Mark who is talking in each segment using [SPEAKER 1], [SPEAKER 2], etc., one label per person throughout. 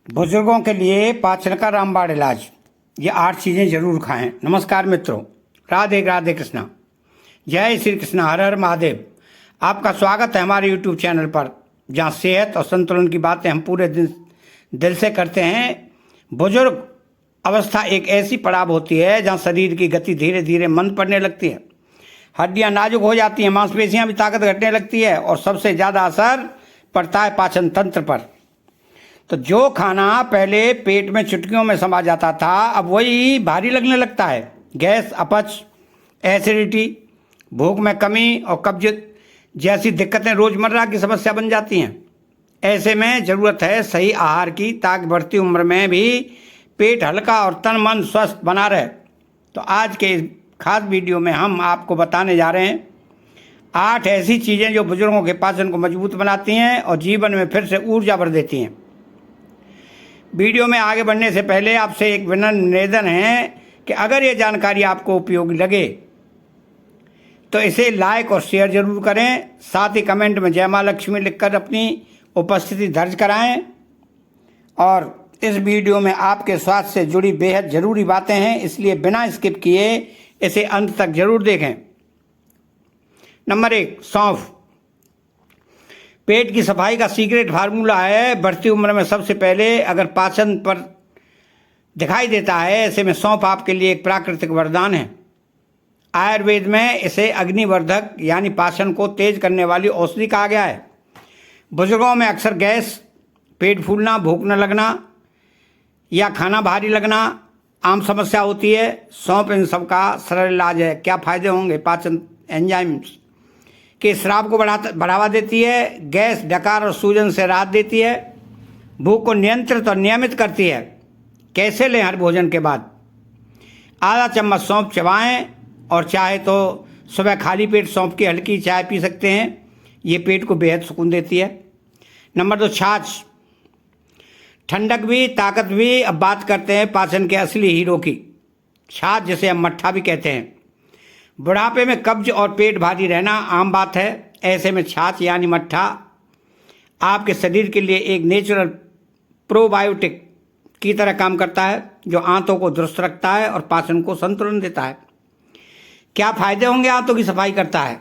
[SPEAKER 1] बुजुर्गों के लिए पाचन का रामबाण इलाज। ये 8 चीज़ें जरूर खाएं। नमस्कार मित्रों, राधे राधे कृष्णा, जय श्री कृष्ण, हर हर महादेव। आपका स्वागत है हमारे YouTube चैनल पर, जहाँ सेहत और संतुलन की बातें हम पूरे दिल से करते हैं। बुजुर्ग अवस्था एक ऐसी पड़ाव होती है जहाँ शरीर की गति धीरे धीरे मंद पड़ने लगती है, हड्डियाँ नाजुक हो जाती हैं, मांसपेशियाँ भी ताकत घटने लगती है और सबसे ज़्यादा असर पड़ता है पाचन तंत्र पर। तो जो खाना पहले पेट में चुटकियों में समा जाता था, अब वही भारी लगने लगता है। गैस, अपच, एसिडिटी, भूख में कमी और कब्ज जैसी दिक्कतें रोज़मर्रा की समस्या बन जाती हैं। ऐसे में ज़रूरत है सही आहार की, ताकि बढ़ती उम्र में भी पेट हल्का और तन मन स्वस्थ बना रहे। तो आज के इस खास वीडियो में हम आपको बताने जा रहे हैं 8 ऐसी चीज़ें जो बुजुर्गों के पाचन को मजबूत बनाती हैं और जीवन में फिर से ऊर्जा भर देती हैं। वीडियो में आगे बढ़ने से पहले आपसे एक विनम्र निवेदन है कि अगर ये जानकारी आपको उपयोगी लगे तो इसे लाइक और शेयर जरूर करें। साथ ही कमेंट में जय माँ लक्ष्मी लिखकर अपनी उपस्थिति दर्ज कराएं। और इस वीडियो में आपके स्वास्थ्य से जुड़ी बेहद ज़रूरी बातें हैं, इसलिए बिना स्किप किए इसे अंत तक जरूर देखें। नंबर 1, सौंफ। पेट की सफाई का सीक्रेट फार्मूला है। बढ़ती उम्र में सबसे पहले अगर पाचन पर दिखाई देता है, ऐसे में सौंफ आपके लिए एक प्राकृतिक वरदान है। आयुर्वेद में इसे अग्निवर्धक यानी पाचन को तेज करने वाली औषधि कहा गया है। बुजुर्गों में अक्सर गैस, पेट फूलना, भूख न लगना या खाना भारी लगना आम समस्या होती है। सौंफ इन सबका सरल इलाज है। क्या फायदे होंगे? पाचन एंजाइम्स के स्राव को बढ़ावा देती है, गैस, डकार और सूजन से राहत देती है, भूख को नियंत्रित और नियमित करती है। कैसे लें? हर भोजन के बाद आधा चम्मच सौंफ चबाएं और चाहे तो सुबह खाली पेट सौंफ की हल्की चाय पी सकते हैं। ये पेट को बेहद सुकून देती है। नंबर 2, छाछ। ठंडक भी, ताकत भी। अब बात करते हैं पाचन के असली हीरो की, छाछ, जिसे हम मट्ठा भी कहते हैं। बुढ़ापे में कब्ज और पेट भारी रहना आम बात है। ऐसे में छाछ यानी मट्ठा आपके शरीर के लिए एक नेचुरल प्रोबायोटिक की तरह काम करता है, जो आंतों को दुरुस्त रखता है और पाचन को संतुलन देता है। क्या फायदे होंगे? आंतों की सफाई करता है,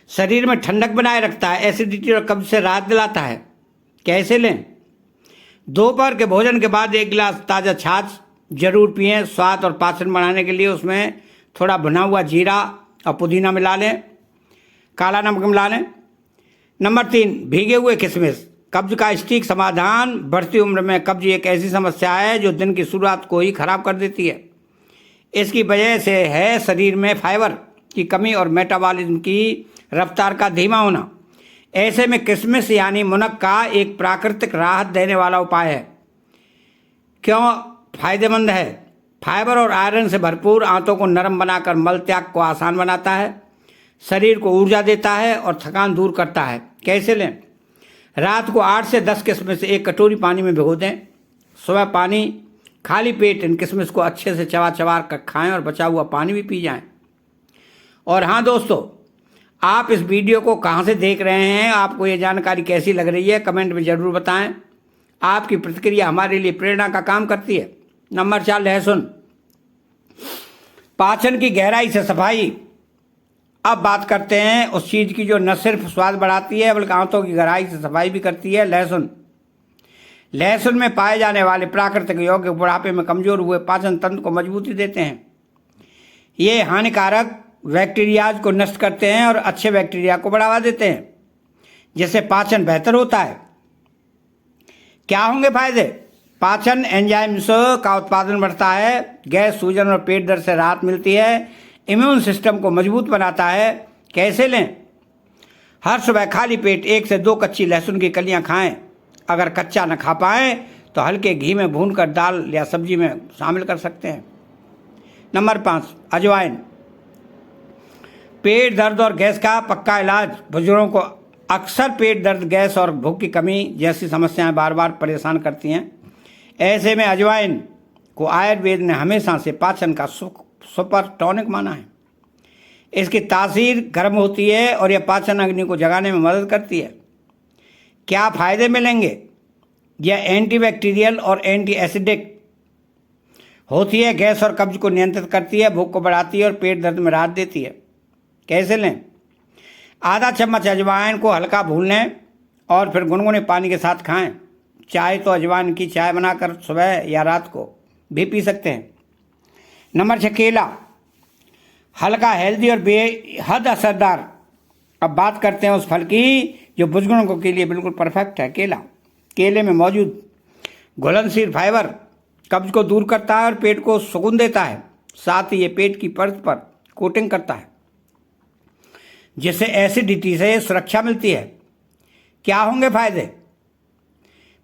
[SPEAKER 1] शरीर में ठंडक बनाए रखता है, एसिडिटी और कब्ज से राहत दिलाता है। कैसे लें? दोपहर के भोजन के बाद 1 गिलास ताज़ा छाछ जरूर पिएं। स्वाद और पाचन बढ़ाने के लिए उसमें थोड़ा भुना हुआ जीरा और पुदीना मिला लें, काला नमक मिला लें। नंबर 3, भीगे हुए किशमिश। कब्ज का सटीक समाधान। बढ़ती उम्र में कब्ज एक ऐसी समस्या है जो दिन की शुरुआत को ही खराब कर देती है। इसकी वजह से है शरीर में फाइबर की कमी और मेटाबॉलिज्म की रफ्तार का धीमा होना। ऐसे में किशमिश यानी मुनक्का एक प्राकृतिक राहत देने वाला उपाय है। क्यों फायदेमंद है? फाइबर और आयरन से भरपूर, आंतों को नरम बनाकर मल त्याग को आसान बनाता है, शरीर को ऊर्जा देता है और थकान दूर करता है। कैसे लें? रात को 8 से 10 किशमिश 1 कटोरी पानी में भिगो दें। सुबह पानी खाली पेट इन किशमिश को अच्छे से चबा कर खाएं और बचा हुआ पानी भी पी जाएं। और हाँ दोस्तों, आप इस वीडियो को कहाँ से देख रहे हैं, आपको ये जानकारी कैसी लग रही है, कमेंट में ज़रूर बताएं। आपकी प्रतिक्रिया हमारे लिए प्रेरणा का काम करती है। नंबर 4, लहसुन। पाचन की गहराई से सफाई। अब बात करते हैं उस चीज़ की जो न सिर्फ स्वाद बढ़ाती है बल्कि आंतों की गहराई से सफाई भी करती है, लहसुन। लहसुन में पाए जाने वाले प्राकृतिक यौगिक बुढ़ापे में कमजोर हुए पाचन तंत्र को मजबूती देते हैं। ये हानिकारक बैक्टीरियाज को नष्ट करते हैं और अच्छे बैक्टीरिया को बढ़ावा देते हैं, जिससे पाचन बेहतर होता है। क्या होंगे फायदे? पाचन एंजाइम्स का उत्पादन बढ़ता है, गैस, सूजन और पेट दर्द से राहत मिलती है, इम्यून सिस्टम को मजबूत बनाता है। कैसे लें? हर सुबह खाली पेट 1 से 2 कच्ची लहसुन की कलियां खाएं। अगर कच्चा न खा पाएं तो हल्के घी में भूनकर दाल या सब्जी में शामिल कर सकते हैं। नंबर 5, अजवाइन। पेट दर्द और गैस का पक्का इलाज। बुजुर्गों को अक्सर पेट दर्द, गैस और भूख की कमी जैसी समस्याएं बार बार परेशान करती हैं। ऐसे में अजवाइन को आयुर्वेद ने हमेशा से पाचन का सुपर टॉनिक माना है। इसकी तासीर गर्म होती है और यह पाचन अग्नि को जगाने में मदद करती है। क्या फायदे मिलेंगे? यह एंटीबैक्टीरियल और एंटी एसिडिक होती है, गैस और कब्ज को नियंत्रित करती है, भूख को बढ़ाती है और पेट दर्द में राहत देती है। कैसे लें? आधा चम्मच अजवाइन को हल्का भून लें और फिर गुनगुने पानी के साथ खाएं। चाहे तो अजवाइन की चाय बनाकर सुबह या रात को भी पी सकते हैं। नंबर 6, केला। हल्का, हेल्दी और बेहद असरदार। अब बात करते हैं उस फल की जो बुजुर्गों के लिए बिल्कुल परफेक्ट है, केला। केले में मौजूद घुलनशील फाइबर कब्ज को दूर करता है और पेट को सुकून देता है। साथ ही ये पेट की परत पर कोटिंग करता है, जिससे एसिडिटी से सुरक्षा मिलती है। क्या होंगे फायदे?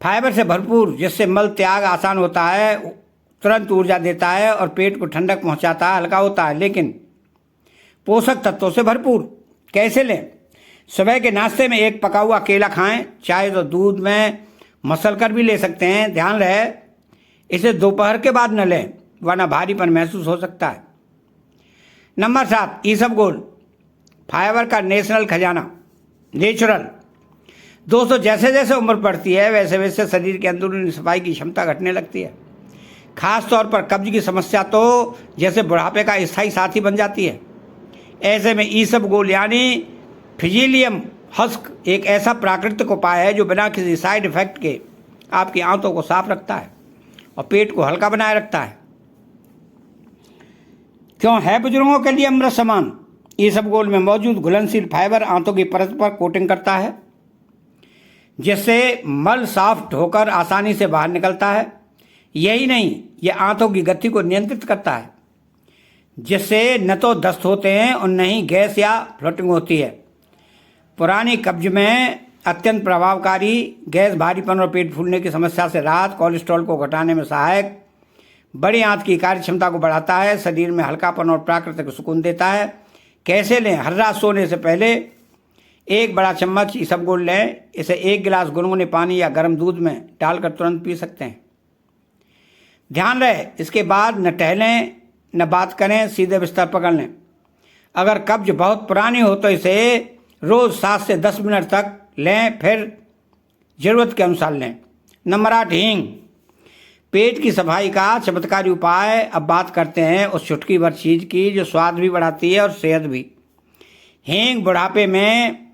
[SPEAKER 1] फाइबर से भरपूर, जिससे मल त्याग आसान होता है, तुरंत ऊर्जा देता है और पेट को ठंडक पहुंचाता है, हल्का होता है, लेकिन पोषक तत्वों से भरपूर। कैसे लें? सुबह के नाश्ते में एक पका हुआ केला खाएं, चाहे तो दूध में मसल कर भी ले सकते हैं। ध्यान रहे इसे दोपहर के बाद न लें, वरना भारीपन महसूस हो सकता है। नंबर 7, ईसबगोल। फाइबर का नेशनल खजाना, नेचुरल। दोस्तों, जैसे जैसे उम्र बढ़ती है वैसे वैसे शरीर के अंदरूनी सफाई की क्षमता घटने लगती है। खास तौर पर कब्ज की समस्या तो जैसे बुढ़ापे का स्थायी साथी बन जाती है। ऐसे में ईसबगोल यानी फिजिलियम हस्क एक ऐसा प्राकृतिक उपाय है जो बिना किसी साइड इफेक्ट के आपकी आंतों को साफ रखता है और पेट को हल्का बनाए रखता है। क्यों है बुजुर्गों के लिए अमृत समान? ईसबगोल में मौजूद घुलनशील फाइबर आंतों की परत पर कोटिंग करता है, जिससे मल साफ होकर आसानी से बाहर निकलता है। यही नहीं, यह आंतों की गति को नियंत्रित करता है, जिससे न तो दस्त होते हैं और न ही गैस या फ्लोटिंग होती है। पुरानी कब्ज में अत्यंत प्रभावकारी, गैस, भारीपन और पेट फूलने की समस्या से राहत, कोलेस्ट्रॉल को घटाने में सहायक, बड़ी आंत की कार्य क्षमता को बढ़ाता है, शरीर में हल्कापन और प्राकृतिक सुकून देता है। कैसे लें? हर रात सोने से पहले एक बड़ा चम्मच ईसबगोल लें। इसे 1 गिलास गुनगुने पानी या गर्म दूध में डालकर तुरंत पी सकते हैं। ध्यान रहे इसके बाद न टहलें न बात करें, सीधे बिस्तर पकड़ लें। अगर कब्ज बहुत पुरानी हो तो इसे रोज़ 7 से 10 मिनट तक लें, फिर ज़रूरत के अनुसार लें। नंबर 8, हींग। पेट की सफाई का चमत्कारी उपाय। अब बात करते हैं उस चुटकी भर चीज़ की जो स्वाद भी बढ़ाती है और सेहत भी। हींग बुढ़ापे में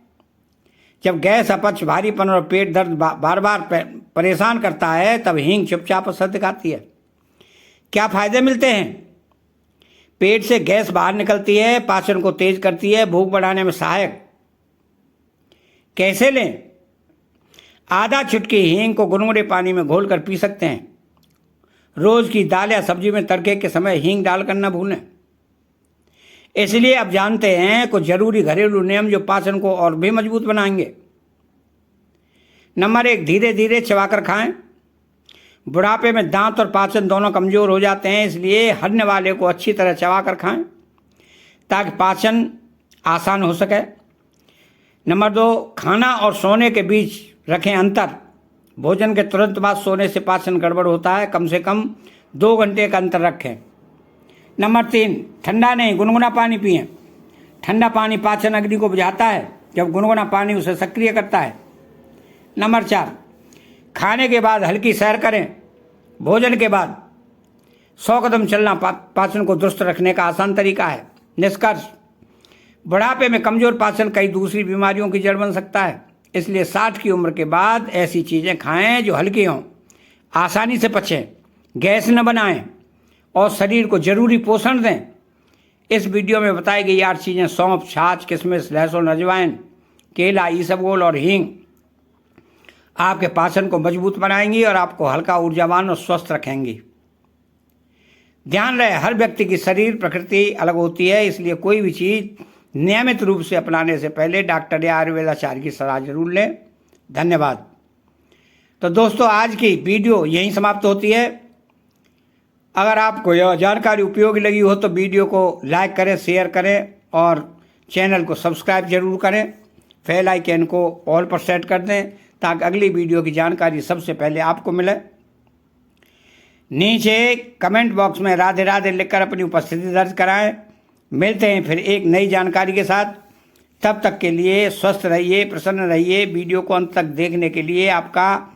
[SPEAKER 1] जब गैस, अपच, भारीपन और पेट दर्द बार बार परेशान करता है, तब हींग चुपचाप असर दिखाती है। क्या फ़ायदे मिलते हैं? पेट से गैस बाहर निकलती है, पाचन को तेज करती है, भूख बढ़ाने में सहायक। कैसे लें? आधा चुटकी हींग को गुनगुने पानी में घोलकर पी सकते हैं। रोज़ की दाल या सब्जी में तड़के के समय हींग डालकर न भूलें। इसलिए अब जानते हैं कुछ जरूरी घरेलू नियम जो पाचन को और भी मजबूत बनाएंगे। नंबर 1, धीरे धीरे चबाकर खाएं। बुढ़ापे में दांत और पाचन दोनों कमज़ोर हो जाते हैं, इसलिए हरने वाले को अच्छी तरह चबाकर खाएं ताकि पाचन आसान हो सके। नंबर 2, खाना और सोने के बीच रखें अंतर। भोजन के तुरंत बाद सोने से पाचन गड़बड़ होता है, कम से कम 2 घंटे का अंतर रखें। नंबर 3, ठंडा नहीं, गुनगुना पानी पिएं। ठंडा पानी पाचन अग्नि को बुझाता है, जब गुनगुना पानी उसे सक्रिय करता है। नंबर 4, खाने के बाद हल्की सैर करें। भोजन के बाद 100 कदम चलना पाचन को दुरुस्त रखने का आसान तरीका है। निष्कर्ष, बुढ़ापे में कमज़ोर पाचन कई दूसरी बीमारियों की जड़ बन सकता है, इसलिए 60 की उम्र के बाद ऐसी चीज़ें खाएं जो हल्की हों, आसानी से पचें, गैस न बनाएं और शरीर को जरूरी पोषण दें। इस वीडियो में बताई गई 8 चीज़ें सौंफ, छाछ, किशमिश, लहसुन, अजवाइन, केला, ईसबगोल और हींग आपके पाचन को मजबूत बनाएंगी और आपको हल्का, ऊर्जावान और स्वस्थ रखेंगी। ध्यान रहे हर व्यक्ति की शरीर प्रकृति अलग होती है, इसलिए कोई भी चीज़ नियमित रूप से अपनाने से पहले डॉक्टर या आयुर्वेदाचार्य की सलाह जरूर लें। धन्यवाद। तो दोस्तों, आज की वीडियो यहीं समाप्त होती है। अगर आपको यह जानकारी उपयोगी लगी हो तो वीडियो को लाइक करें, शेयर करें और चैनल को सब्सक्राइब जरूर करें। बेल आइकन को ऑल पर सेट कर दें ताकि अगली वीडियो की जानकारी सबसे पहले आपको मिले। नीचे कमेंट बॉक्स में राधे राधे लिखकर अपनी उपस्थिति दर्ज कराएं। मिलते हैं फिर एक नई जानकारी के साथ। तब तक के लिए स्वस्थ रहिए, प्रसन्न रहिए। वीडियो को अंत तक देखने के लिए आपका